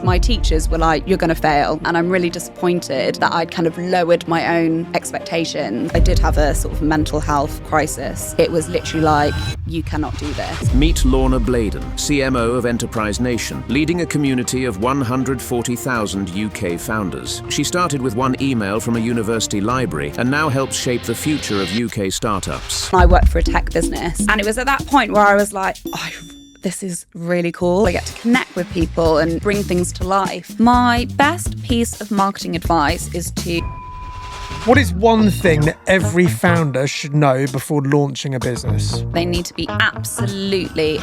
my teachers were like, you're going to fail. And I'm really disappointed that I'd kind of lowered my own expectations. I did have a sort of mental health crisis. It was literally like, you cannot do this. Meet Lorna Bladen, CMO of Enterprise Nation, leading a community of 140,000 UK founders. She started with one email from a university library and now helps shape the future of UK startups. I worked for a tech business, and it was at that point where I was like, this is really cool. I get to connect with people and bring things to life. My best piece of marketing advice is to... What is one thing that every founder should know before launching a business? They need to be absolutely...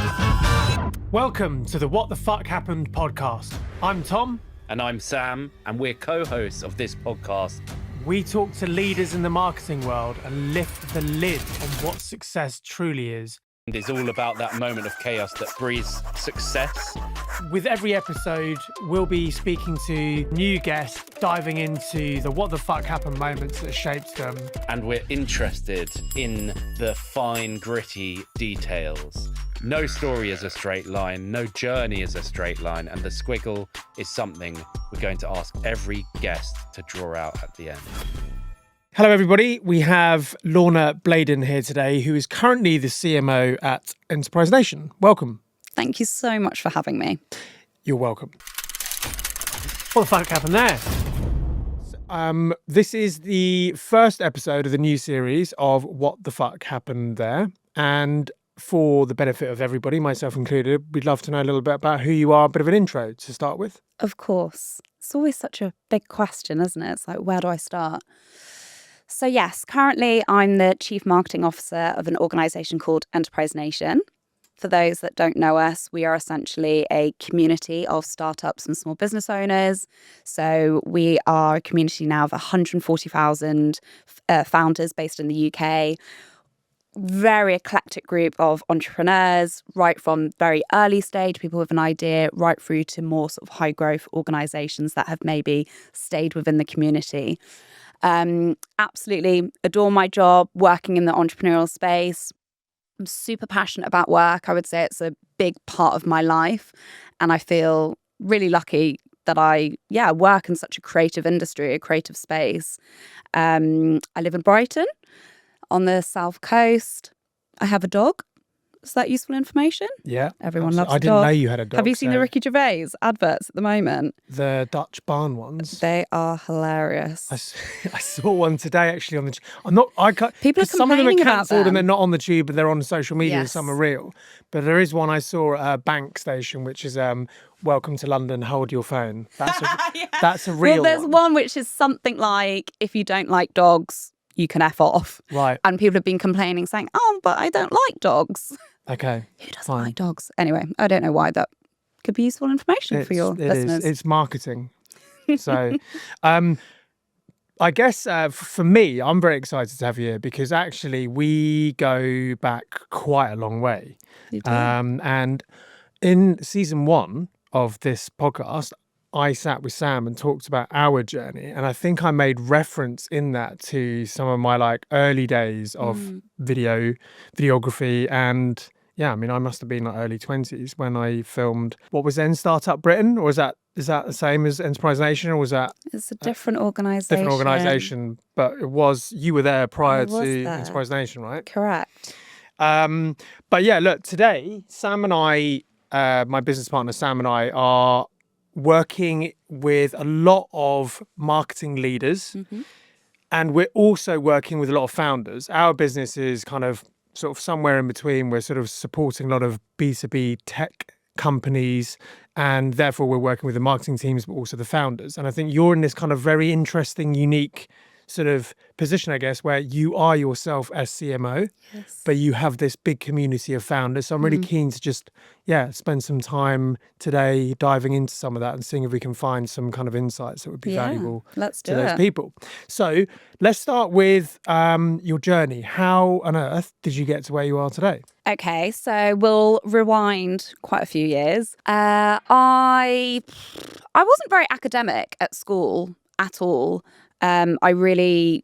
Welcome to the What the Fuck Happened podcast. I'm Tom. And I'm Sam, and we're co-hosts of this podcast. We talk to leaders in the marketing world and lift the lid on what success truly is. It's all about that moment of chaos that breeds success. With every episode, we'll be speaking to new guests, diving into the what the fuck happened moments that shaped them. And we're interested in the fine, gritty details. No story is a straight line, no journey is a straight line, and the squiggle is something we're going to ask every guest to draw out at the end. Hello, everybody. We have Lorna Bladen here today, who is currently the CMO at Enterprise Nation. Welcome. Thank you so much for having me. You're welcome. What the fuck happened there? This is the first episode of the new series of What the Fuck Happened There. And for the benefit of everybody, myself included, we'd love to know a little bit about who you are, a bit of an intro to start with. Of course. It's always such a big question, isn't it? It's like, where do I start? So yes, currently I'm the Chief Marketing Officer of an organisation called Enterprise Nation. For those that don't know us, we are essentially a community of startups and small business owners. So we are a community now of 140,000 founders based in the UK. Very eclectic group of entrepreneurs, right from very early stage, people with an idea, right through to more sort of high growth organisations that have maybe stayed within the community. Absolutely adore my job, working in the entrepreneurial space. I'm super passionate about work. I would say it's a big part of my life. And I feel really lucky that I work in such a creative industry, a creative space. I live in Brighton on the south coast. I have a dog. Is that useful information? Yeah. Everyone loves a dog. I didn't know you had a dog. Have you seen the Ricky Gervais adverts at the moment? The Dutch barn ones. They are hilarious. I saw one today actually on the... People are some of them are complaining about cancelled them. and they're not on the tube, but they're on social media and Yes. some are real. But there is one I saw at a bank station, which is welcome to London, hold your phone. That's a, Yeah. that's a real Well, there's one which is something like, if you don't like dogs, you can F off. Right. And people have been complaining, saying, oh, but I don't like dogs. Okay. Who doesn't Fine. like dogs? Anyway, I don't know why that could be useful information for your listeners. It's marketing. So, I guess for me, I'm very excited to have you here because actually we go back quite a long way. You do. And in season 1 of this podcast, I sat with Sam and talked about our journey. And I think I made reference in that to some of my early days of videography. And yeah, I mean, I must have been early 20s when I filmed what was then Startup Britain, or is that the same as Enterprise Nation, or was that It's a different organisation. different organisation? But you were there prior I was to there. Enterprise Nation, right? Correct. But yeah, look, today, Sam and I, my business partner, Sam and I are working with a lot of marketing leaders, and we're also working with a lot of founders. Our business is kind of sort of somewhere in between. We're sort of supporting a lot of B2B tech companies, and therefore we're working with the marketing teams, but also the founders. And I think you're in this kind of very interesting, unique sort of position, I guess, where you are yourself as CMO, Yes. but you have this big community of founders. So I'm really keen to just, spend some time today diving into some of that and seeing if we can find some kind of insights that would be valuable let's to do those it. people. So let's start with your journey. How on earth did you get to where you are today? Okay, so we'll rewind quite a few years. I wasn't very academic at school at all. I really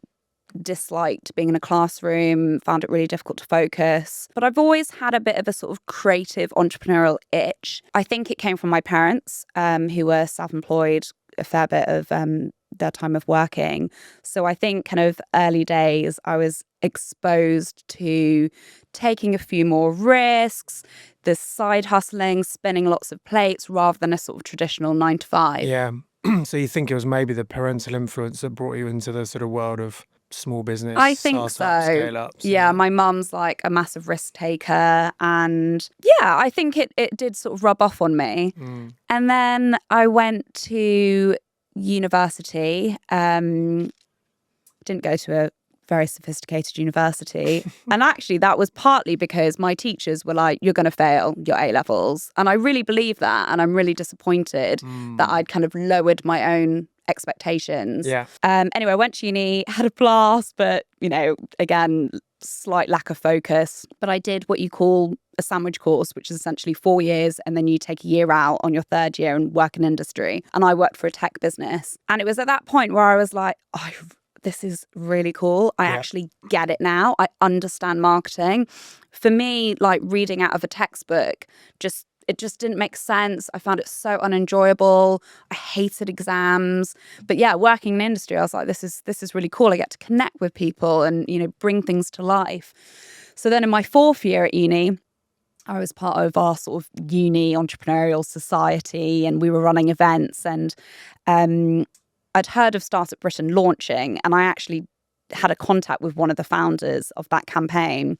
disliked being in a classroom, found it really difficult to focus. But I've always had a bit of a sort of creative entrepreneurial itch. I think it came from my parents, who were self-employed a fair bit of their time of working. So I think kind of early days, I was exposed to taking a few more risks, the side hustling, spinning lots of plates rather than a sort of traditional 9 to 5. Yeah. So you think it was maybe the parental influence that brought you into the sort of world of small business, I think startups, so. scale-ups? Yeah, my mum's like a massive risk taker. And yeah, I think it did sort of rub off on me. And then I went to university. Didn't go to a very sophisticated university. And actually, that was partly because my teachers were like, you're going to fail your A-levels. And I really believe that. And I'm really disappointed that I'd kind of lowered my own expectations. Yeah. Anyway, I went to uni, had a blast, but, again, slight lack of focus. But I did what you call a sandwich course, which is essentially 4 years, and then you take a year out on your third year and work in industry. And I worked for a tech business. And it was at that point where I was like, this is really cool. I actually get it now. I understand marketing. For me, like reading out of a textbook, it just didn't make sense. I found it so unenjoyable. I hated exams. But yeah, working in industry, I was like, this is really cool. I get to connect with people and, bring things to life. So then in my 4th year at uni, I was part of our sort of uni entrepreneurial society, and we were running events, and I'd heard of Startup Britain launching, and I actually had a contact with one of the founders of that campaign.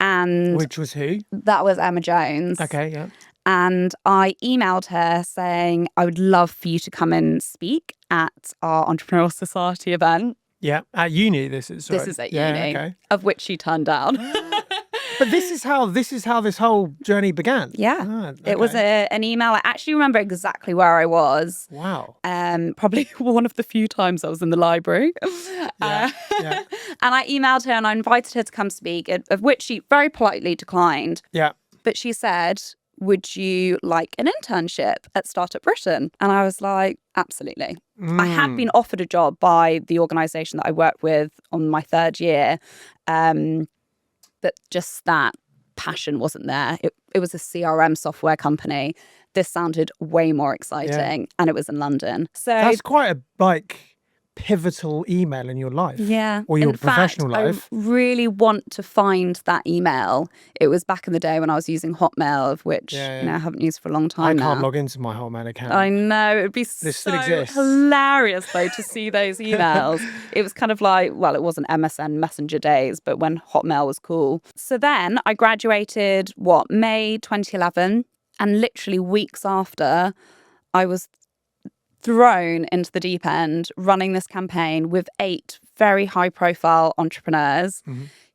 And Which was who? that was Emma Jones. Okay, yeah. And I emailed her saying, I would love for you to come and speak at our entrepreneurial society event. Yeah, at uni this is, right? This is at Yeah, uni, okay. of which she turned down. But this is how this whole journey began. Yeah. Ah, It was okay. an email. I actually remember exactly where I was. Wow. Probably one of the few times I was in the library. Yeah. And I emailed her and I invited her to come speak, of which she very politely declined. Yeah. But she said, would you like an internship at Startup Britain? And I was like, absolutely. I had been offered a job by the organisation that I worked with on my 3rd year. But just that passion wasn't there. It was a CRM software company. This sounded way more exciting, and it was in London. So That's quite a pivotal email in your life. yeah, Or your in professional fact, life. I really want to find that email. It was back in the day when I was using Hotmail, of which I haven't used for a long I time can't now. log into my Hotmail account. I know, it'd be This so still exists. hilarious though to see those emails. It was kind of like, well, it wasn't MSN Messenger days, but when Hotmail was cool. So then I graduated, May 2011, and literally weeks after, I was thrown into the deep end running this campaign with 8 very high profile entrepreneurs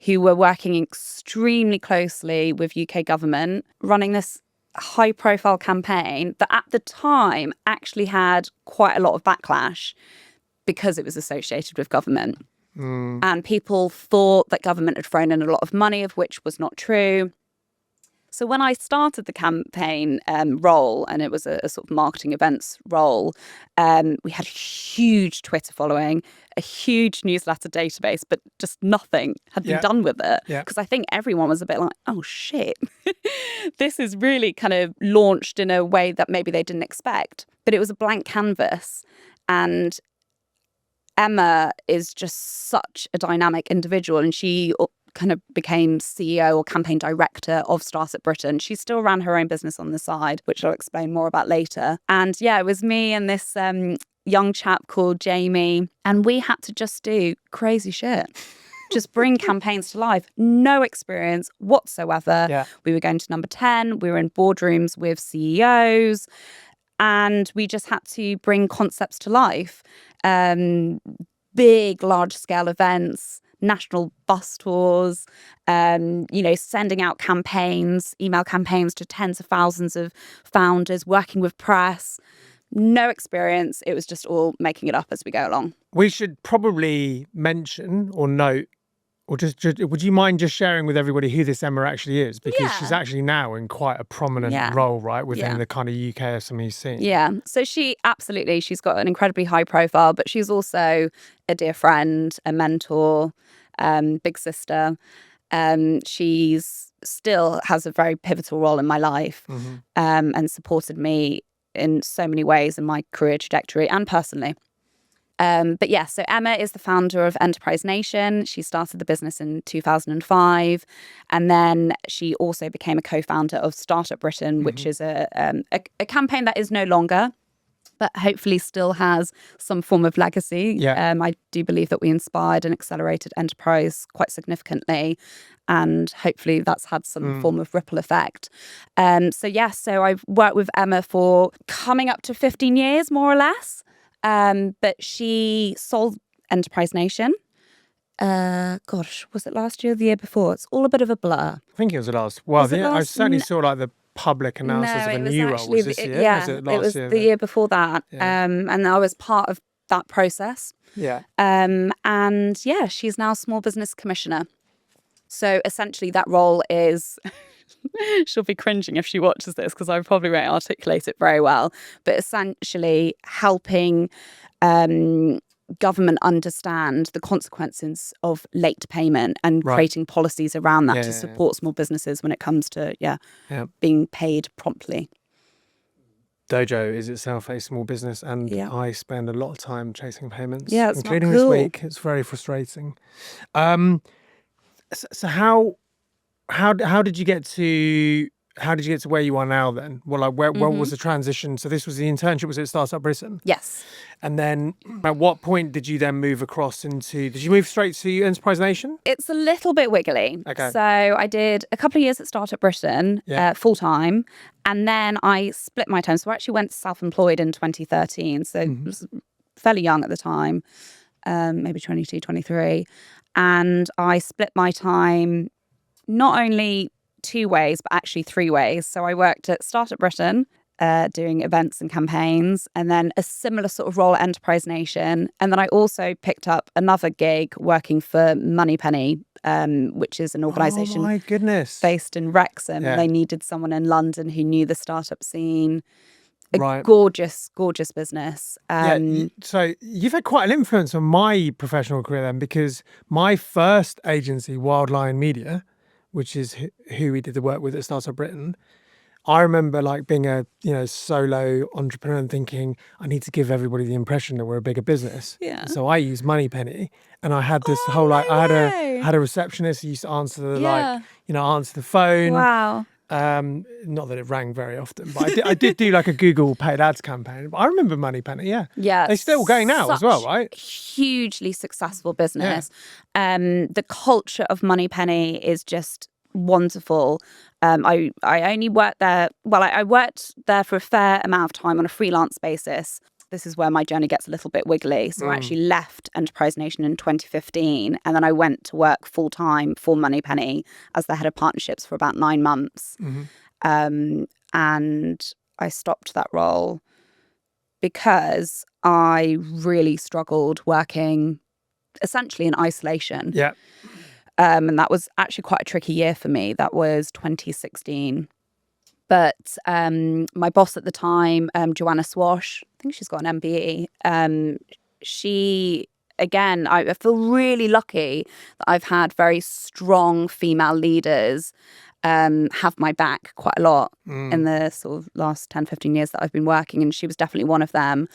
who were working extremely closely with UK government, running this high profile campaign that at the time actually had quite a lot of backlash because it was associated with government. And people thought that government had thrown in a lot of money, of which was not true. So when I started the campaign role, and it was a sort of marketing events role, we had a huge Twitter following, a huge newsletter database, but just nothing had been done with it. Because I think everyone was a bit like, oh, shit, this is really kind of launched in a way that maybe they didn't expect. But it was a blank canvas. And Emma is just such a dynamic individual, and she kind of became CEO or campaign director of Startup Britain. She still ran her own business on the side, which I'll explain more about later. And yeah, it was me and this young chap called Jamie, and we had to just do crazy shit. Just bring campaigns to life. No experience whatsoever. Yeah. We were going to Number 10. We were in boardrooms with CEOs. And we just had to bring concepts to life. Big, large-scale events, national bus tours, sending out campaigns, email campaigns to tens of thousands of founders, working with press. No experience. It was just all making it up as we go along. We should probably mention or note Or just would you mind just sharing with everybody who this Emma actually is? Because she's Yeah. actually now in quite a prominent role, right, within the kind of UK SME scene. Yeah. So she's got an incredibly high profile, but she's also a dear friend, a mentor, big sister. She's still has a very pivotal role in my life, and supported me in so many ways in my career trajectory and personally. But yeah, so Emma is the founder of Enterprise Nation. She started the business in 2005, and then she also became a co-founder of Startup Britain, which is a campaign that is no longer, but hopefully still has some form of legacy. Yeah. I do believe that we inspired and accelerated enterprise quite significantly, and hopefully that's had some form of ripple effect. So I've worked with Emma for coming up to 15 years, more or less. But she sold Enterprise Nation. Was it last year or the year before? It's all a bit of a blur. I think it was the last. Well, Was it I last? certainly saw like the public announcement of a new role. Was this year? Yeah, Was it it last was year? the year before that. Yeah. And I was part of that process. Yeah. And yeah, she's now Small Business Commissioner. So essentially that role is... She'll be cringing if she watches this because I probably won't articulate it very well. But essentially helping government understand the consequences of late payment and creating policies around that to support small businesses when it comes to being paid promptly. Dojo is itself a small business, and I spend a lot of time chasing payments, including not cool. this week. It's very frustrating. So how did you get to where you are now then? Well, like what was the transition? So this was the internship, was it Startup Britain? Yes. And then at what point did you then move across into, did you move straight to Enterprise Nation? It's a little bit wiggly. Okay. So I did a couple of years at Startup Britain, full time, and then I split my time. So I actually went self-employed in 2013. So I was fairly young at the time, maybe 22, 23. And I split my time not only 2 ways, but actually 3 ways. So I worked at Startup Britain, doing events and campaigns, and then a similar sort of role at Enterprise Nation. And then I also picked up another gig working for Moneypenny, which is an organisation my goodness, based in Wrexham. Yeah. They needed someone in London who knew the startup scene. Right. Gorgeous business. So you've had quite an influence on my professional career then, because my first agency, Wild Lion Media, which is who we did the work with at Startup Britain, I remember like being a solo entrepreneur and thinking I need to give everybody the impression that we're a bigger business. Yeah. So I used Moneypenny, and I had this whole like I had a receptionist who used to answer the answer the phone. Wow. Not that it rang very often, but I did do like a Google paid ads campaign. But I remember Moneypenny, Yeah. They're still going now as well, right? Hugely successful business. The culture of Moneypenny is just wonderful. I only worked there, I worked there for a fair amount of time on a freelance basis. This is where my journey gets a little bit wiggly. So I actually left Enterprise Nation in 2015, and then I went to work full time for Moneypenny as the head of partnerships for about 9 months. And I stopped that role because I really struggled working essentially in isolation. Yeah. And that was actually quite a tricky year for me. That was 2016. But my boss at the time, Joanna Swash, I think she's got an MBE. She, again, I feel really lucky that I've had very strong female leaders have my back quite a lot in the sort of last 10, 15 years that I've been working. And she was definitely one of them.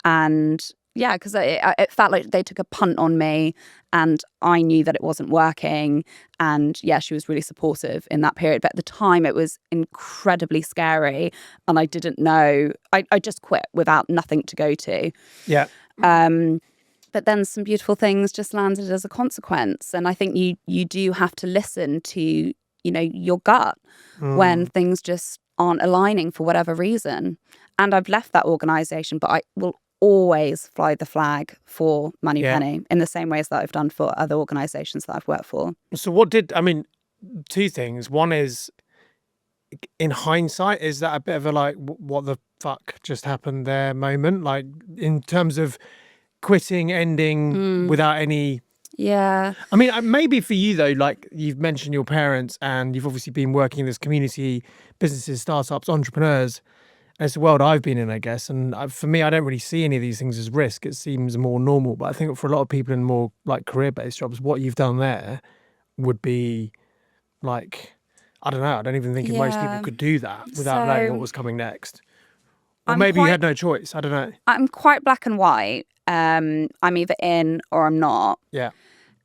And yeah, because it felt like they took a punt on me, and I knew that it wasn't working. And yeah, she was really supportive in that period. But at the time, it was incredibly scary, and I didn't know. I just quit without nothing to go to. Yeah. But then some beautiful things just landed as a consequence. And I think you do have to listen to your gut when things just aren't aligning for whatever reason. And I've left that organisation, but I will always fly the flag for Moneypenny in the same ways that I've done for other organisations that I've worked for. So 2 things. One is, in hindsight, is that a bit of a like, what the fuck just happened there moment? Like in terms of quitting, ending without any Yeah. I mean, maybe for you though, like you've mentioned your parents and you've obviously been working in this community, businesses, startups, entrepreneurs. It's the world I've been in, I guess. And for me, I don't really see any of these things as risk. It seems more normal. But I think for a lot of people in more like career-based jobs, what you've done there would be like, I don't know. I don't even think most people Yeah. could do that without knowing what was coming next. Or I'm maybe you quite- had no choice. I don't know. I'm quite black and white. I'm either in or I'm not. Yeah.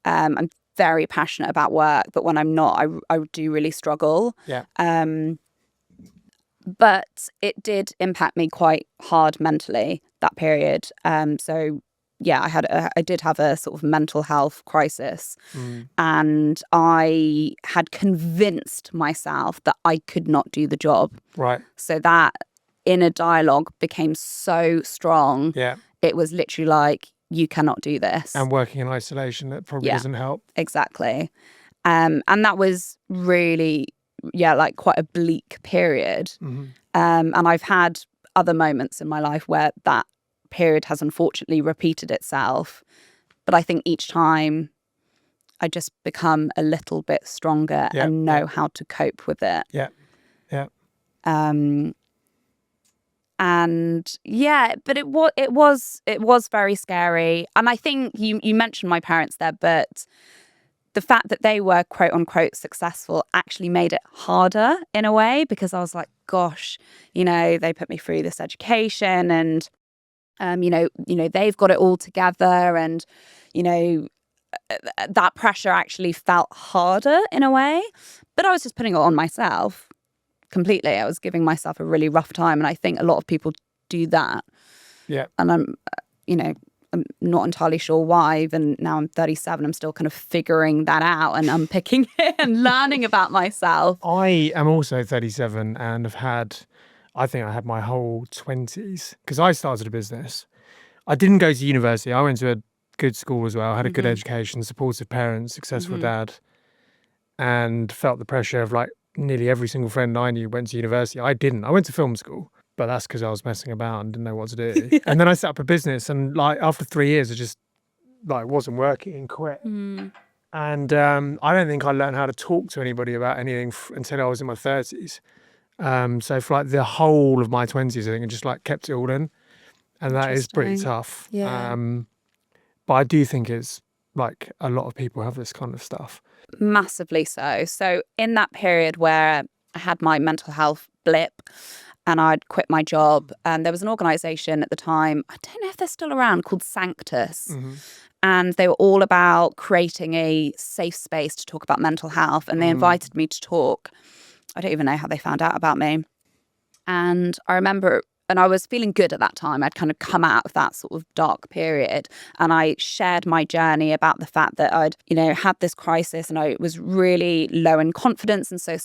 I'm very passionate about work, but when I'm not, I do really struggle. Yeah. But it did impact me quite hard mentally, that period. So yeah, I did have a sort of mental health crisis, and I had convinced myself that I could not do the job. Right. So that inner dialogue became so strong. Yeah. It was literally like, you cannot do this. And working in isolation, that probably doesn't help. Exactly. And that was really, like quite a bleak period. And I've had other moments in my life where that period has unfortunately repeated itself. But I think each time I just become a little bit stronger and know how to cope with it. Yeah. Yeah. And yeah, but it was very scary. And I think you mentioned my parents there, but the fact that they were quote unquote successful actually made it harder in a way, because I was like, gosh, they put me through this education and they've got it all together, and that pressure actually felt harder in a way. But I was just putting it on myself completely. I was giving myself a really rough time, and I think a lot of people do that. Yeah. And I'm not entirely sure why. Even now I'm 37, I'm still kind of figuring that out and unpicking it and learning about myself. I am also 37 and I think I had my whole 20s, because I started a business. I didn't go to university. I went to a good school as well. I had a good education, supportive parents, successful dad, and felt the pressure of like nearly every single friend I knew went to university. I didn't. I went to film school, but that's because I was messing about and didn't know what to do. And then I set up a business, and like after 3 years, it just like wasn't working and quit. And I don't think I learned how to talk to anybody about anything until I was in my 30s. So for like the whole of my 20s, I think I just like kept it all in, and that is pretty tough. Yeah. But I do think it's like a lot of people have this kind of stuff. Massively so. So in that period where I had my mental health blip and I'd quit my job, and there was an organisation at the time, I don't know if they're still around, called Sanctus. And they were all about creating a safe space to talk about mental health. And they invited me to talk. I don't even know how they found out about me. And I remember, and I was feeling good at that time. I'd kind of come out of that sort of dark period, and I shared my journey about the fact that I'd, had this crisis, and I was really low in confidence and so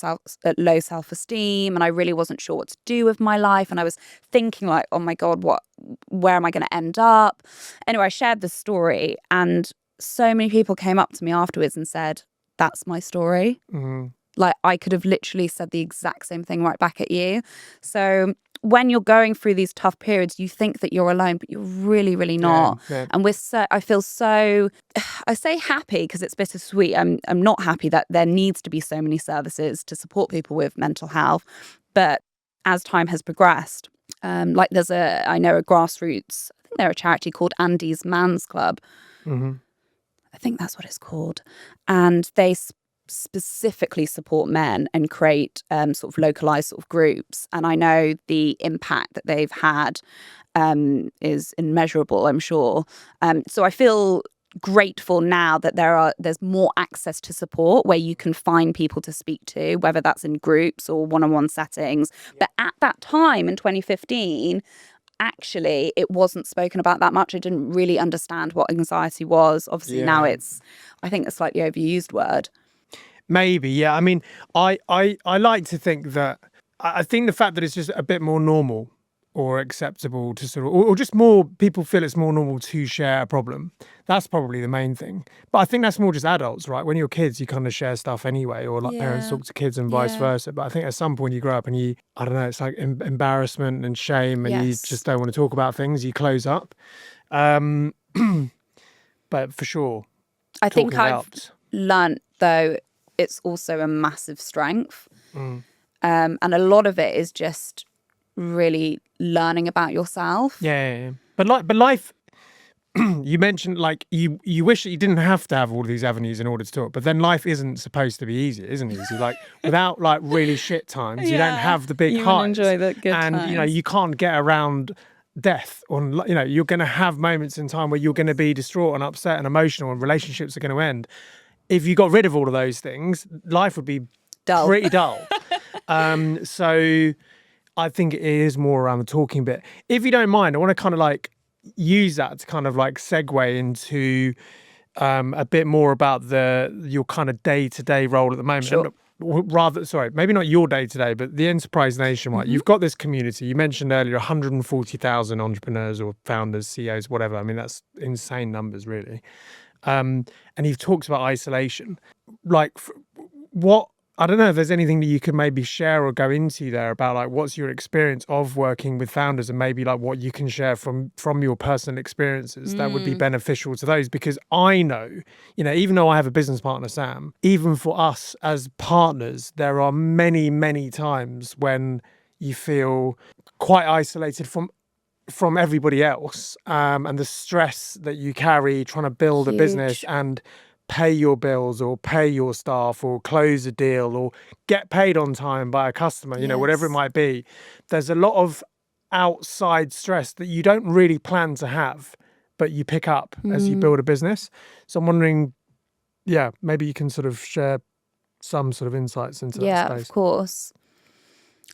low self-esteem, and I really wasn't sure what to do with my life. And I was thinking like, oh my God, where am I going to end up? Anyway, I shared the story, and so many people came up to me afterwards and said, that's my story. Like I could have literally said the exact same thing right back at you. So when you're going through these tough periods, you think that you're alone, but you're really, really not. Yeah. And I feel so, I say happy because it's bittersweet. I'm not happy that there needs to be so many services to support people with mental health. But as time has progressed, like I know a grassroots, I think they're a charity called Andy's Man's Club. I think that's what it's called. And they specifically support men and create sort of localized sort of groups, and I know the impact that they've had is immeasurable, I'm sure. So I feel grateful now that there's more access to support where you can find people to speak to, whether that's in groups or one-on-one settings. But at that time in 2015, actually it wasn't spoken about that much. I didn't really understand what anxiety was. Obviously now it's, I think, a slightly overused word. Maybe, yeah. I mean, I like to think that, I think the fact that it's just a bit more normal or acceptable to sort of, or just more people feel it's more normal to share a problem. That's probably the main thing. But I think that's more just adults, right? When you're kids, you kind of share stuff anyway, or like parents talk to kids and vice versa. But I think at some point you grow up and I don't know, it's like embarrassment and shame, and you just don't want to talk about things. You close up. But for sure. I think talking I've helps. learnt, though, it's also a massive strength. And a lot of it is just really learning about yourself. Yeah. But life, you mentioned like you wish that you didn't have to have all of these avenues in order to talk, but then life isn't supposed to be easy. It isn't easy. Like without like really shit times, you don't have the big you highs. wouldn't enjoy the good and you know, times. you can't get around death, or you know, you're going to have moments in time where you're going to be distraught and upset and emotional, and relationships are going to end. If you got rid of all of those things, life would be Dull. pretty dull. So I think it is more around the talking bit. If you don't mind, I want to kind of like use that to kind of like segue into a bit more about your kind of day-to-day role at the moment. Sure. Rather, sorry, maybe not your day-to-day, but the Enterprise Nation, right? You've got this community. You mentioned earlier 140,000 entrepreneurs or founders, CEOs, whatever. I mean, that's insane numbers, really. And you've talked about isolation. Like, what, I don't know if there's anything that you could maybe share or go into there about like what's your experience of working with founders, and maybe like what you can share from your personal experiences that would be beneficial to those. Because I know, you know, even though I have a business partner, Sam, even for us as partners, there are many, many times when you feel quite isolated from everybody else, and the stress that you carry trying to build a business Huge. and pay your bills or pay your staff or close a deal or get paid on time by a customer, you know, whatever it Yes. might be. There's a lot of outside stress that you don't really plan to have, but you pick up as you build a business. So I'm wondering, yeah, maybe you can sort of share some sort of insights into that Yeah, space. of course.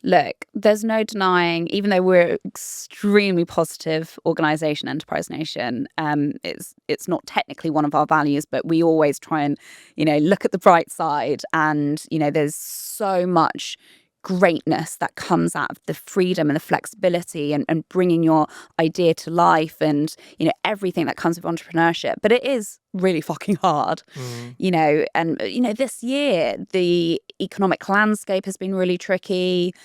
Look, there's no denying, even though we're an extremely positive organisation, Enterprise Nation, it's not technically one of our values, but we always try and, you know, look at the bright side. And, you know, there's so much greatness that comes out of the freedom and the flexibility and bringing your idea to life, and, you know, everything that comes with entrepreneurship. But it is really fucking hard, you know. And, you know, this year the economic landscape has been really tricky,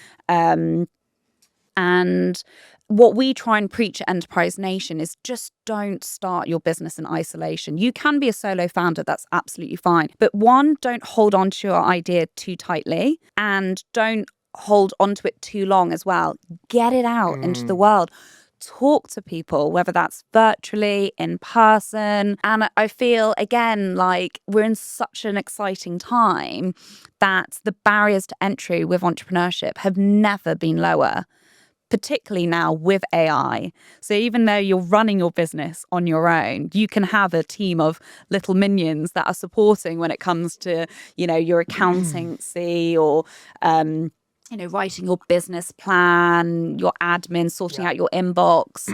and what we try and preach at Enterprise Nation is just don't start your business in isolation. You can be a solo founder, that's absolutely fine. But one, don't hold on to your idea too tightly, and don't hold on to it too long as well. Get it out into the world. Talk to people, whether that's virtually, in person. And I feel, again, like we're in such an exciting time that the barriers to entry with entrepreneurship have never been lower, particularly now with AI. So even though you're running your business on your own, you can have a team of little minions that are supporting when it comes to, you know, your accountancy or, you know, writing your business plan, your admin, sorting out your inbox.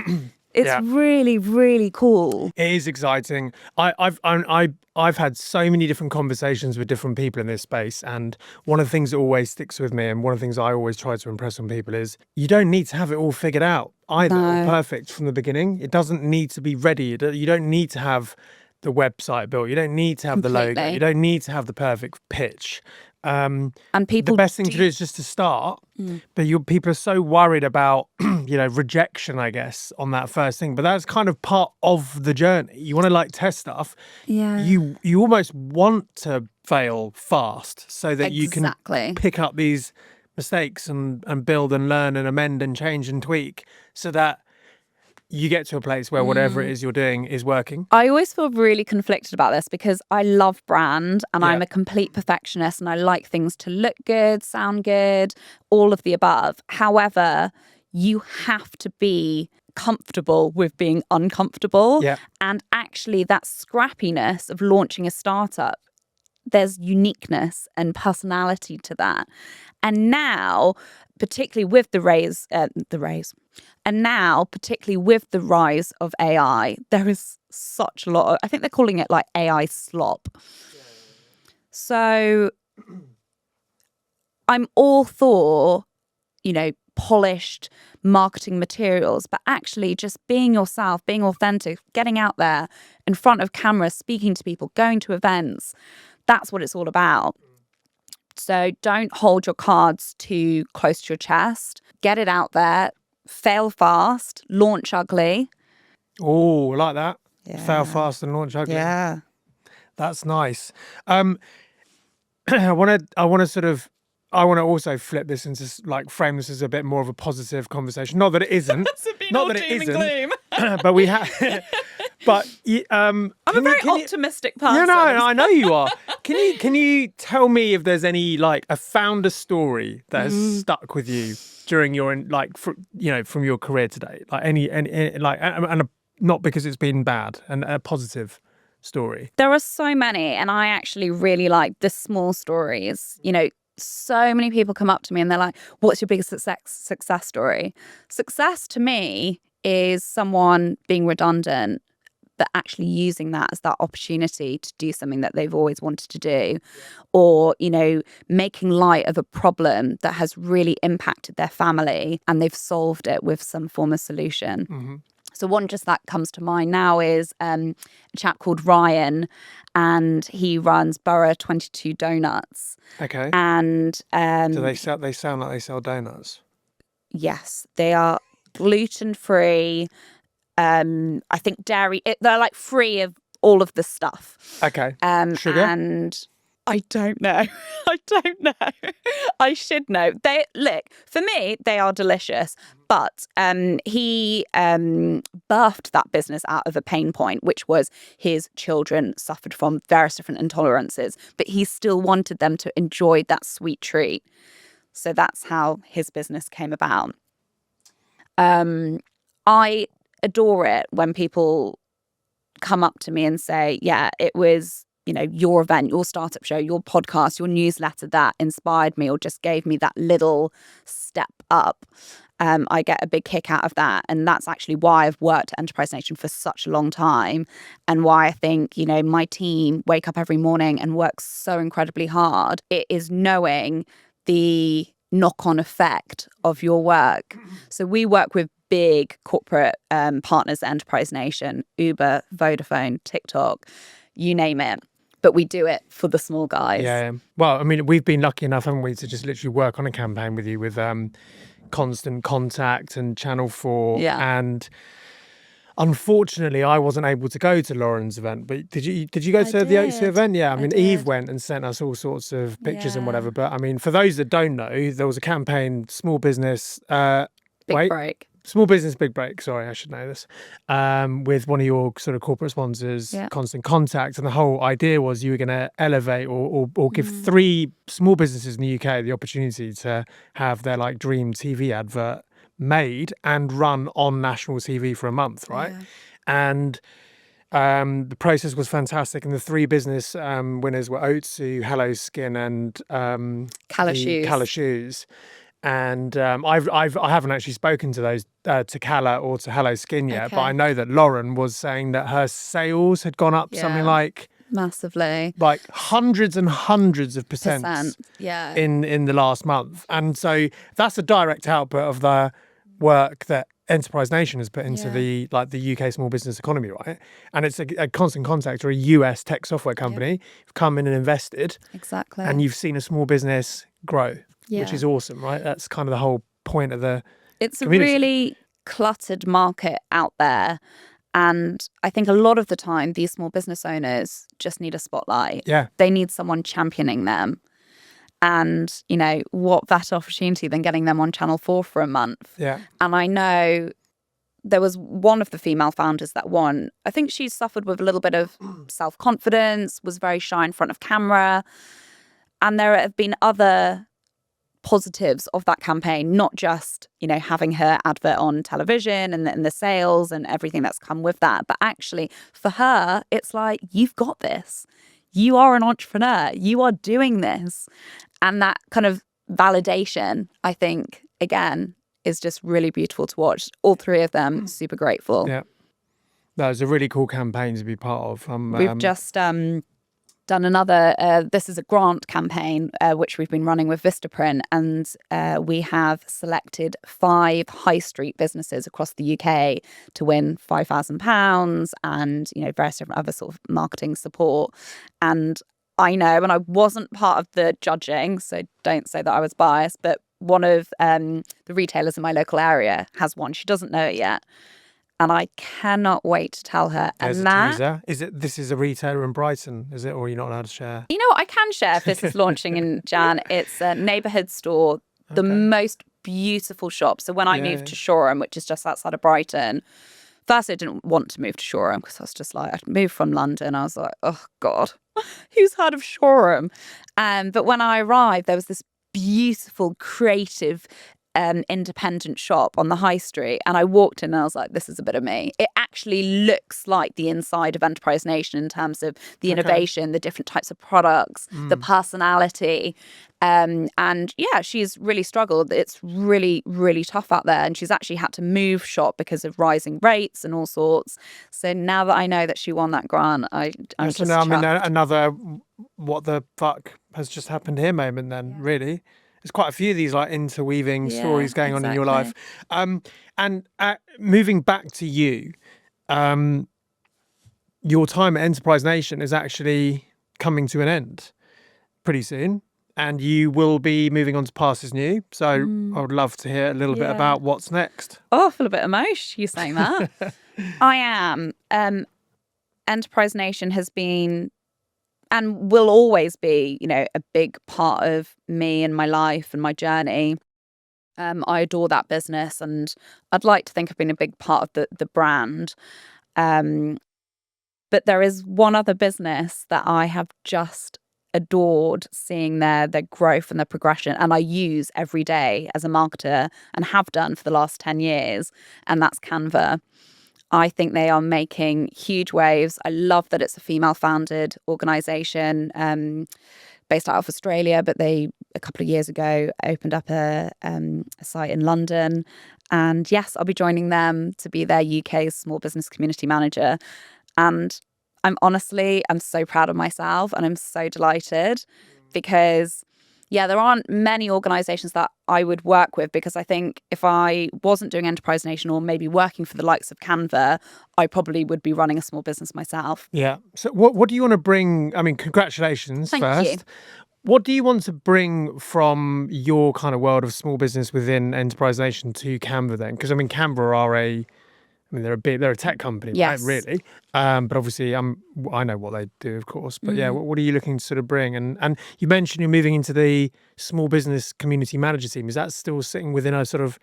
It's really, really cool. It is exciting. I've had so many different conversations with different people in this space, and one of the things that always sticks with me, and one of the things I always try to impress on people, is you don't need to have it all figured out either, or perfect from the beginning. It doesn't need to be ready. You don't need to have the website built. You don't need to have the logo. You don't need to have the perfect pitch. And people, the best thing to do is just to start. But people are so worried about, you know, rejection, I guess, on that first thing. But that's kind of part of the journey. You want to like test stuff. Yeah. You almost want to fail fast so that you can pick up these mistakes and build and learn and amend and change and tweak, so that you get to a place where whatever it is you're doing is working. I always feel really conflicted about this because I love brand and I'm a complete perfectionist, and I like things to look good, sound good, all of the above. However, you have to be comfortable with being uncomfortable. And actually that scrappiness of launching a startup, there's uniqueness and personality to that. And now, particularly with and now, particularly with the rise of AI, there is such a lot of, I think they're calling it like AI slop. So I'm all for, you know, polished marketing materials, but actually just being yourself, being authentic, getting out there in front of cameras, speaking to people, going to events. That's what it's all about. So don't hold your cards too close to your chest. Get it out there. Fail fast. Launch ugly. Oh, I like that. Fail fast and launch ugly. Yeah. That's nice. I want to also flip this into like frame this as a bit more of a positive conversation. Not that it isn't. Not that it isn't. But we have. But I'm a very optimistic person. Yeah, no, I know you are. Can you tell me if there's any like a founder story that has stuck with you during your from your career today? Like any like and not because it's been bad, and a positive story. There are so many, and I actually really like the small stories. So many people come up to me and they're like, "What's your biggest success story?" Success to me is someone being redundant, but actually using that as that opportunity to do something that they've always wanted to do, or, making light of a problem that has really impacted their family and they've solved it with some form of solution. Mm-hmm. So one just that comes to mind now is a chap called Ryan, and he runs Borough 22 Donuts. Okay. And do they sound like they sell donuts? Yes, they are gluten-free. I think dairy. They're like free of all of the stuff. Okay. Sugar? And I don't know. I don't know. I should know. For me, they are delicious. But he birthed that business out of a pain point, which was his children suffered from various different intolerances, but he still wanted them to enjoy that sweet treat. So that's how his business came about. I adore it when people come up to me and say, yeah, it was, your event, your startup show, your podcast, your newsletter that inspired me or just gave me that little step up. I get a big kick out of that. And that's actually why I've worked at Enterprise Nation for such a long time, and why I think, my team wake up every morning and work so incredibly hard. It is knowing the knock-on effect of your work. So we work with big corporate partners at Enterprise Nation, Uber, Vodafone, TikTok, you name it. But we do it for the small guys. Yeah. Well, I mean, we've been lucky enough, haven't we, to just literally work on a campaign with you with Constant Contact and Channel 4. Yeah. And unfortunately, I wasn't able to go to Lauren's event. But did you go to the O2 event? Yeah. I mean, Eve went and sent us all sorts of pictures and whatever. But I mean, for those that don't know, there was a campaign, Small Business. Big break. Small Business Big Break, sorry, I should know this, with one of your sort of corporate sponsors, Constant Contact. And the whole idea was you were going to elevate or give 3 small businesses in the UK the opportunity to have their like dream TV advert made and run on national TV for a month, right? Yeah. And the process was fantastic. And the 3 business winners were O2, Hello Skin and Cala Shoes. And I haven't actually spoken to those to Cala or to Hello Skin yet, but I know that Lauren was saying that her sales had gone up something like massively, like hundreds and hundreds of percent. In the last month. And so that's a direct output of the work that Enterprise Nation has put into the UK small business economy, right? And it's a Constant Contact or a US tech software company who've come in and invested. Exactly. And you've seen a small business grow. Which is awesome, right? That's kind of the whole point of the community. A really cluttered market out there. And I think a lot of the time, these small business owners just need a spotlight. Yeah. They need someone championing them. And, what better opportunity than getting them on Channel 4 for a month? Yeah. And I know there was one of the female founders that won. I think she suffered with a little bit of self-confidence, was very shy in front of camera. And there have been other positives of that campaign, not just, having her advert on television and the sales and everything that's come with that, but actually for her, it's like, you've got this. You are an entrepreneur. You are doing this. And that kind of validation, I think, again, is just really beautiful to watch. All 3 of them, super grateful. Yeah. That was a really cool campaign to be part of. We've just done another, this is a grant campaign, which we've been running with Vistaprint, and we have selected 5 high street businesses across the UK to win £5,000 and, various different other sort of marketing support. And I know, and I wasn't part of the judging, so don't say that I was biased, but one of the retailers in my local area has won. She doesn't know it yet. And I cannot wait to tell her. There's And a that, teaser. This is a retailer in Brighton, is it? Or you're not allowed to share? you know what, I can share if this is launching in Jan. It's a neighbourhood store, the Okay. most beautiful shop. So when I moved Yeah. to Shoreham, which is just outside of Brighton, first I didn't want to move to Shoreham because I was just like, I'd moved from London. I was like, oh God, who's heard of Shoreham? But when I arrived, there was this beautiful, creative, independent shop on the high street, and I walked in and I was like, this is a bit of me. It actually looks like the inside of Enterprise Nation in terms of the innovation, the different types of products, the personality. And yeah, she's really struggled. It's really, really tough out there. And she's actually had to move shop because of rising rates and all sorts. So now that I know that she won that grant, I'm So just now I'm in chuffed. another what the fuck has just happened here moment then, really. There's quite a few of these like interweaving Yeah, stories going on in your exactly. life. And moving back to you, your time at Enterprise Nation is actually coming to an end pretty soon. And you will be moving on to Pastures New. So I would love to hear a little bit Yeah. about what's next. Oh, I feel a bit emotional you saying that. I am. Enterprise Nation has been and will always be, a big part of me and my life and my journey. I adore that business, and I'd like to think I've been a big part of the brand. But there is one other business that I have just adored seeing their growth and their progression, and I use every day as a marketer and have done for the last 10 years, and that's Canva. I think they are making huge waves. I love that it's a female-founded organization based out of Australia, but they, a couple of years ago, opened up a site in London. And yes, I'll be joining them to be their UK small business community manager. And I'm so proud of myself, and I'm so delighted because there aren't many organizations that I would work with, because I think if I wasn't doing Enterprise Nation or maybe working for the likes of Canva, I probably would be running a small business myself. Yeah. So what do you want to bring? I mean, congratulations Thank first. you. What do you want to bring from your kind of world of small business within Enterprise Nation to Canva then? Because I mean, Canva are they're a tech company, Yes. right? Really. But obviously, I know what they do, of course. But yeah, what are you looking to sort of bring? And you mentioned you're moving into the small business community manager team. Is that still sitting within a sort of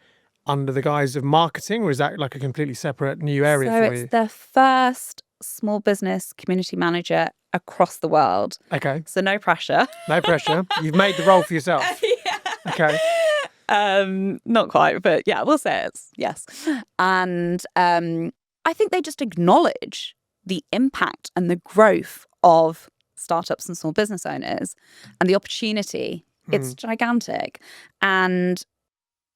under the guise of marketing, or is that like a completely separate new area So for it's you? the first small business community manager across the world. Okay, So no pressure. no pressure. You've made the role for yourself. Okay. Not quite, but yeah, we'll say it's yes. And I think they just acknowledge the impact and the growth of startups and small business owners and the opportunity. It's gigantic. And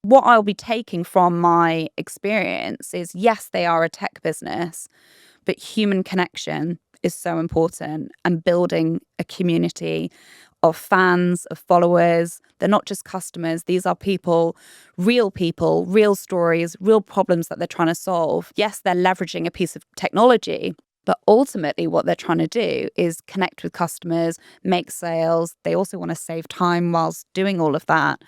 what I'll be taking from my experience is, yes, they are a tech business, but human connection is so important, and building a community of fans, of followers. They're not just customers. These are people, real stories, real problems that they're trying to solve. Yes, they're leveraging a piece of technology, but ultimately what they're trying to do is connect with customers, make sales. They also want to save time whilst doing all of that.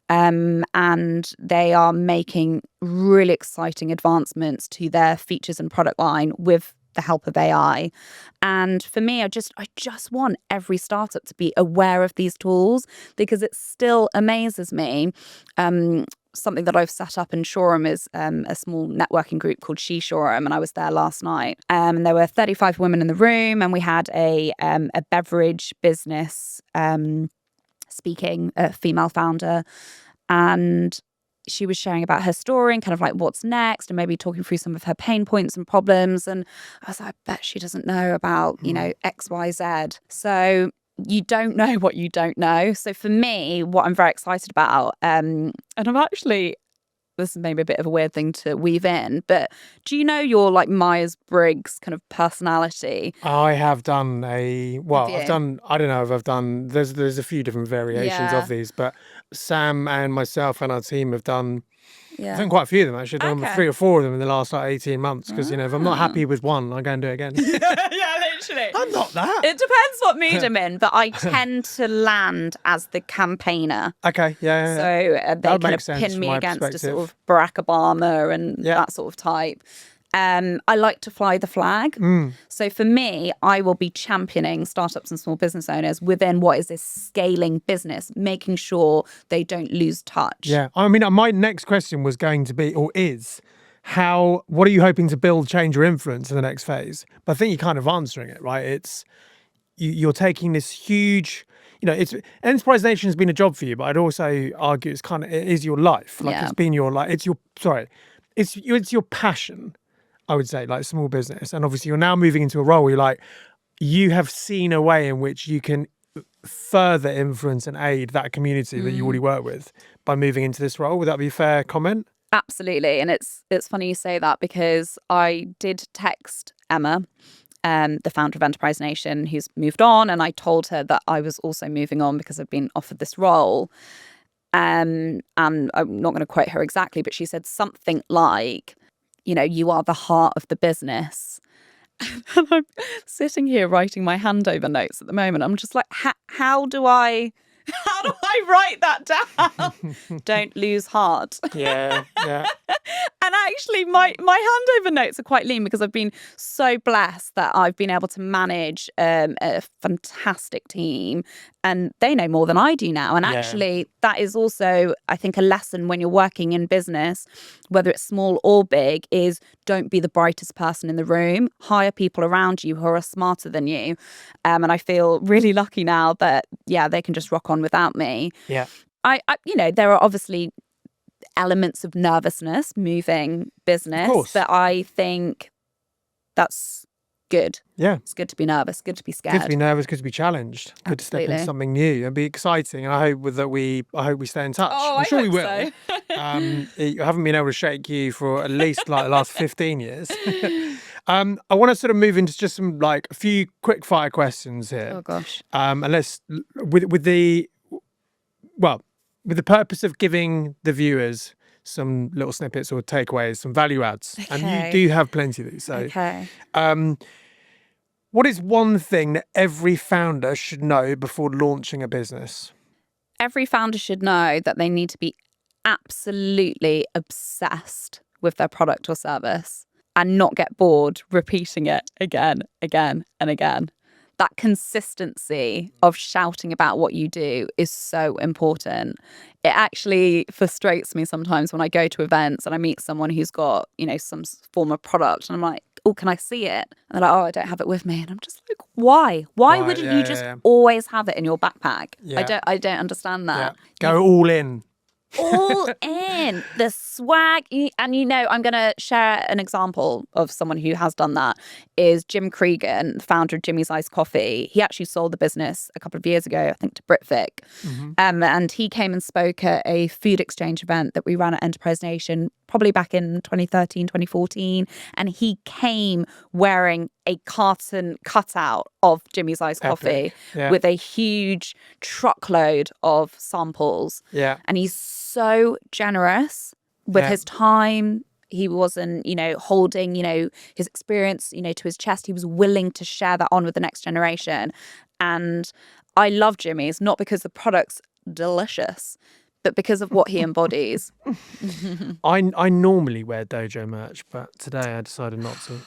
And they are making really exciting advancements to their features and product line with the help of AI. And for me, I just want every startup to be aware of these tools, because it still amazes me. Something that I've set up in Shoreham is a small networking group called She Shoreham, and I was there last night. And there were 35 women in the room, and we had a beverage business speaking, a female founder, and she was sharing about her story and kind of like what's next, and maybe talking through some of her pain points and problems. And I was like, I bet she doesn't know about, X, Y, Z. So you don't know what you don't know. So for me, what I'm very excited about, and I'm actually, this is maybe a bit of a weird thing to weave in, but do you know your like Myers-Briggs kind of personality? I have done you? I don't know if I've done, there's a few different variations Yeah. of these, but Sam and myself and our team have done, I've Yeah. done quite a few of them actually. I've done Okay. 3 or 4 of them in the last like 18 months, because if I'm not happy with one, I go and do it again. Yeah, literally. I'm not that. It depends what mood I'm in, but I tend to land as the campaigner. Okay, yeah. So they That would kind make of sense pin from me my against a perspective. sort of Barack Obama and Yeah. that sort of type. I like to fly the flag. So for me, I will be championing startups and small business owners within what is this scaling business, making sure they don't lose touch. Yeah. I mean, my next question was going to be, or is, what are you hoping to build, change, or influence in the next phase? But I think you're kind of answering it, right? It's, you're taking this huge, it's Enterprise Nation has been a job for you, but I'd also argue it is your life. Like it's been your life. It's your passion, I would say, like small business. And obviously you're now moving into a role where you have seen a way in which you can further influence and aid that community that you already work with by moving into this role. Would that be a fair comment? Absolutely. And it's funny you say that, because I did text Emma, the founder of Enterprise Nation, who's moved on, and I told her that I was also moving on because I've been offered this role. And I'm not going to quote her exactly, but she said something like, you are the heart of the business. And I'm sitting here writing my handover notes at the moment. I'm just like, how do I write that down? Don't lose heart. Yeah. And actually, my handover notes are quite lean because I've been so blessed that I've been able to manage a fantastic team, and they know more than I do now. And actually, that is also, I think, a lesson when you're working in business, whether it's small or big, is don't be the brightest person in the room. Hire people around you who are smarter than you. And I feel really lucky now that, they can just rock on without me. Yeah. I there are obviously elements of nervousness moving business, but I think that's good. Yeah. It's good to be nervous, good to be scared. Good to be nervous, good to be challenged, good to step into something new and be exciting. And I hope we stay in touch. Oh, I'm sure we will. So. I haven't been able to shake you for at least like the last 15 years. I want to sort of move into just some like a few quick fire questions here. Oh gosh. And let's with the purpose of giving the viewers some little snippets or takeaways, some value adds. Okay. And you do have plenty of these. So, okay. What is one thing that every founder should know before launching a business? Every founder should know that they need to be absolutely obsessed with their product or service and not get bored repeating it again, and again. That consistency of shouting about what you do is so important. It actually frustrates me sometimes when I go to events and I meet someone who's got, some form of product, and I'm like, oh, can I see it? And they're like, oh, I don't have it with me. And I'm just like, why? Why wouldn't you just always have it in your backpack? Yeah. I don't understand that. Yeah. Go all in. All in the swag. And I'm going to share an example of someone who has done that, is Jim Cregan, the founder of Jimmy's Iced Coffee. He actually sold the business a couple of years ago, I think, to Britvic. And he came and spoke at a food exchange event that we ran at Enterprise Nation, probably back in 2013, 2014. And he came wearing a carton cutout of Jimmy's Iced Coffee with a huge truckload of samples. Yeah. And he's so generous with his time. He wasn't, holding, his experience, to his chest. He was willing to share that on with the next generation. And I love Jimmy's, not because the product's delicious, but because of what he embodies. I normally wear Dojo merch, but today I decided not to.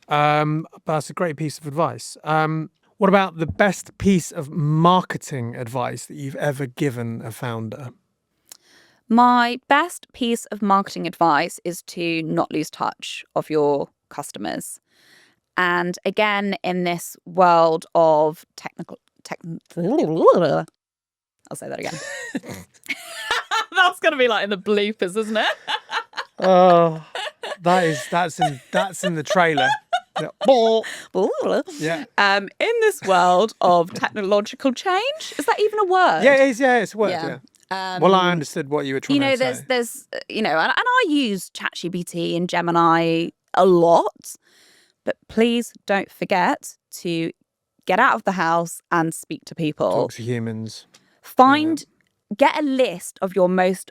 But that's a great piece of advice. What about the best piece of marketing advice that you've ever given a founder? My best piece of marketing advice is to not lose touch of your customers. And again, in this world of I'll say that again. That's going to be like in the bloopers, isn't it? Oh, that's in the trailer. Yeah. In this world of technological change, is that even a word? Yeah, it is. Yeah, it's a word. Yeah. Well, I understood what you were trying to say. There's and I use ChatGPT and Gemini a lot, but please don't forget to get out of the house and speak to people. Talk to humans. Get a list of your most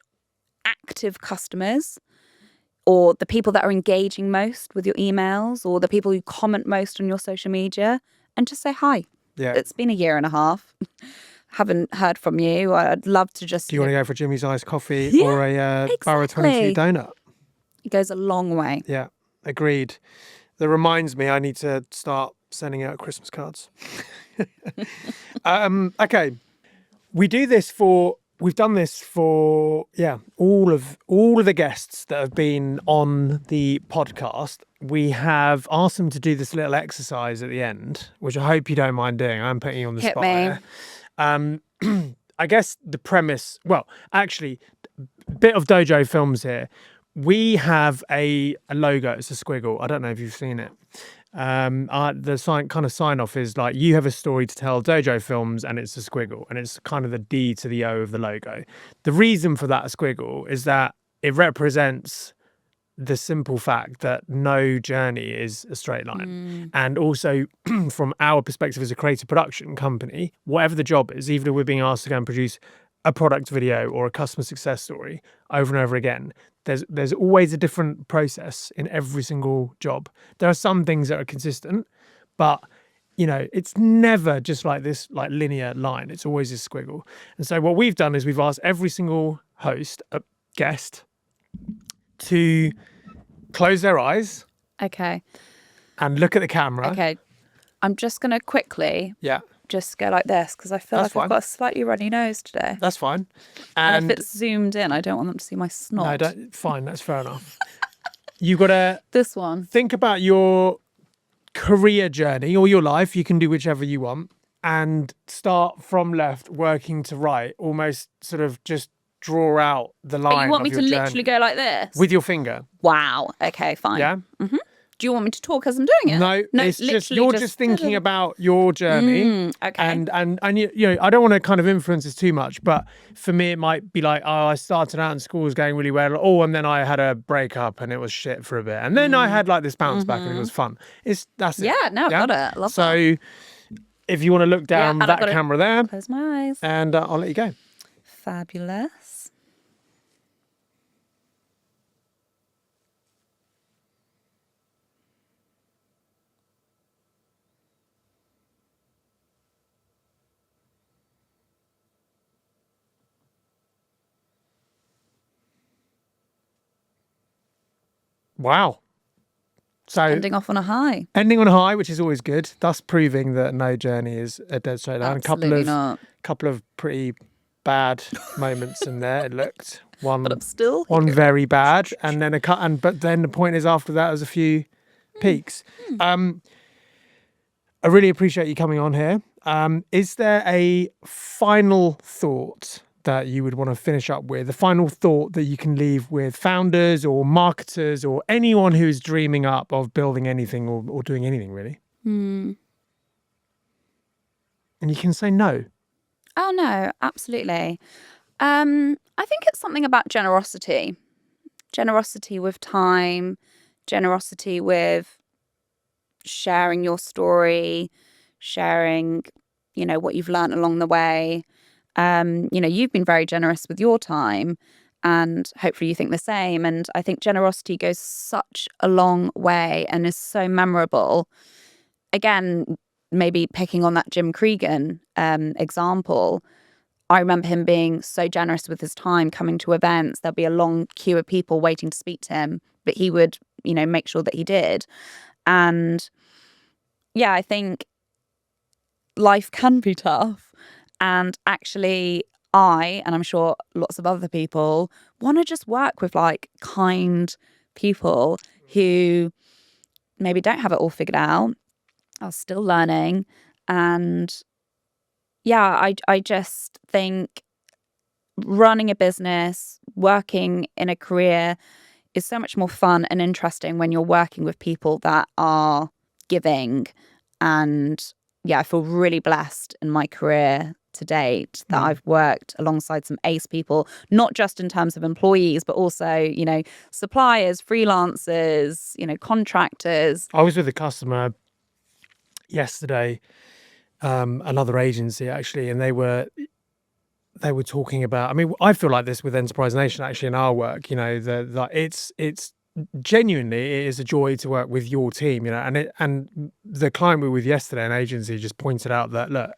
active customers, or the people that are engaging most with your emails, or the people who comment most on your social media, and just say hi. Yeah. It's been a year and a half. Haven't heard from you. I'd love to just... Do you want to go for Jimmy's Iced Coffee or a Borough 22 donut? It goes a long way. Yeah. Agreed. That reminds me, I need to start sending out Christmas cards. Okay. We've done this for all of the guests that have been on the podcast. We have asked them to do this little exercise at the end, which I hope you don't mind doing. I'm putting you on the Hit spot me. here. I guess the premise, well, actually, bit of Dojo Films here. We have a logo. It's a squiggle. I don't know if you've seen it. The sign off is like, you have a story to tell, Dojo Films, and it's a squiggle, and it's kind of the D to the O of the logo. The reason for that squiggle is that it represents the simple fact that no journey is a straight line. And also from our perspective as a creative production company, whatever the job is, even if we're being asked to go and produce a product video or a customer success story over and over again, there's always a different process in every single job. There are some things that are consistent, but it's never just like this like linear line. It's always a squiggle. And so what we've done is we've asked every single guest to close their eyes Okay. and look at the camera. Okay. I'm just going to quickly Yeah, just go like this because I feel That's like fine. I've got a slightly runny nose today. that's fine. And if it's zoomed in, I don't want them to see my snot. no, don't, fine, that's fair enough. You've got to This one. think about your career journey or your life. You can do whichever you want and start from left, working to right, almost sort of just draw out the line. But you want me of to your literally journey go like this? with your finger. Wow. Okay, fine. Yeah. Do you want me to talk as I'm doing it? No, it's just literally you're just thinking about your journey. Okay. And I don't want to kind of influence this too much, but for me it might be like, oh, I started out in school was going really well, and then I had a breakup and it was shit for a bit, and then I had like this bounce back and it was fun. That's it. Yeah, no, I got it. Love that. So if you want to look down and I've that got to camera there, Close my eyes. and I'll let you go. Fabulous. Wow. So Ending off on a high. ending on a high, which is always good, thus proving that no journey is a dead straight line. Absolutely not. Couple of pretty bad moments in there. It looked one, But I'm still one here. very bad, and then but then the point is after that, there's a few peaks. I really appreciate you coming on here. Is there a final thought that you would want to finish up with? A final thought that you can leave with founders or marketers or anyone who is dreaming up of building anything or doing anything really? And you can say no. Oh, no, absolutely. I think it's something about generosity. Generosity with time, generosity with sharing your story, sharing, what you've learned along the way. You've been very generous with your time and hopefully you think the same. And I think generosity goes such a long way and is so memorable. Again, maybe picking on that Jim Cregan example, I remember him being so generous with his time, coming to events. There'll be a long queue of people waiting to speak to him, but he would, make sure that he did. And yeah, I think life can be tough. And actually, and I'm sure lots of other people, want to just work with like kind people who maybe don't have it all figured out, are still learning. And yeah, I just think running a business, working in a career is so much more fun and interesting when you're working with people that are giving. And yeah, I feel really blessed in my career to date that I've worked alongside some ace people, not just in terms of employees, but also, suppliers, freelancers, contractors. I was with a customer yesterday, another agency actually, and they were talking about, I mean, I feel like this with Enterprise Nation actually in our work, it's genuinely, it is a joy to work with your team, and the client we were with yesterday, an agency, just pointed out that, look,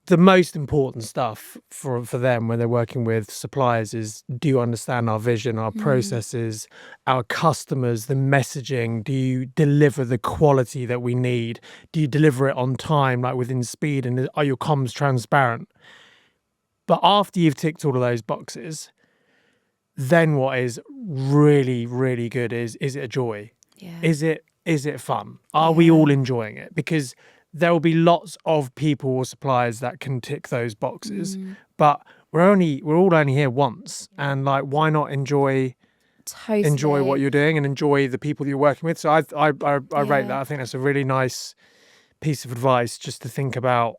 the most important stuff for them when they're working with suppliers is, do you understand our vision, our processes, our customers, the messaging? Do you deliver the quality that we need? Do you deliver it on time, like within speed? And are your comms transparent? But after you've ticked all of those boxes, then what is really, really good is it a joy? Yeah. Is it fun? Are we all enjoying it? Because there will be lots of people or suppliers that can tick those boxes, but we're all only here once, and like, why not enjoy what you're doing and enjoy the people you're working with? So I rate that. I think that's a really nice piece of advice just to think about.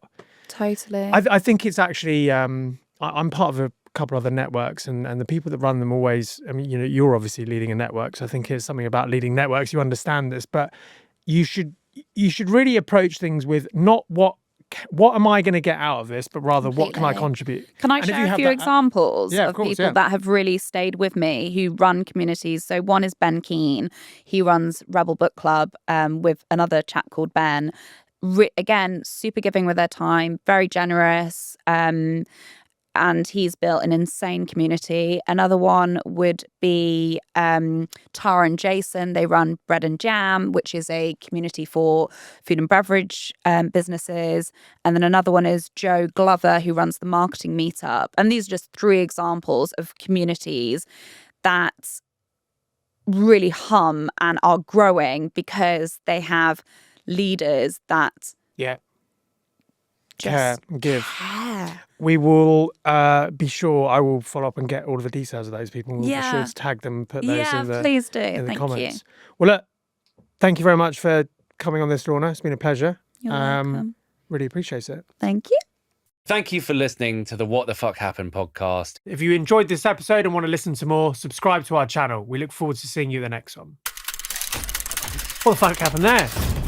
Totally. I think it's actually I'm part of a couple other networks, and the people that run them always, I mean, you're obviously leading a network, so I think it's something about leading networks, you understand this, but you should really approach things with not what am I going to get out of this, but rather what can I contribute. Can I share a few examples of people that have really stayed with me who run communities? So one is Ben Keane. He runs Rebel Book Club with another chap called Ben. Again, super giving with their time, very generous, and he's built an insane community. Another one would be Tara and Jason. They run Bread and Jam, which is a community for food and beverage businesses. And then another one is Joe Glover, who runs the Marketing Meetup. And these are just 3 examples of communities that really hum and are growing because they have leaders that care, give. We will be sure, I will follow up and get all of the details of those people. We'll be sure to tag them, put those in the, please do. in the Thank comments. you. Well, look, thank you very much for coming on this, Lorna. It's been a pleasure. You're welcome. Really appreciate it. Thank you. Thank you for listening to the What the Fuck Happened podcast. If you enjoyed this episode and want to listen to more, subscribe to our channel. We look forward to seeing you in the next one. What the fuck happened there?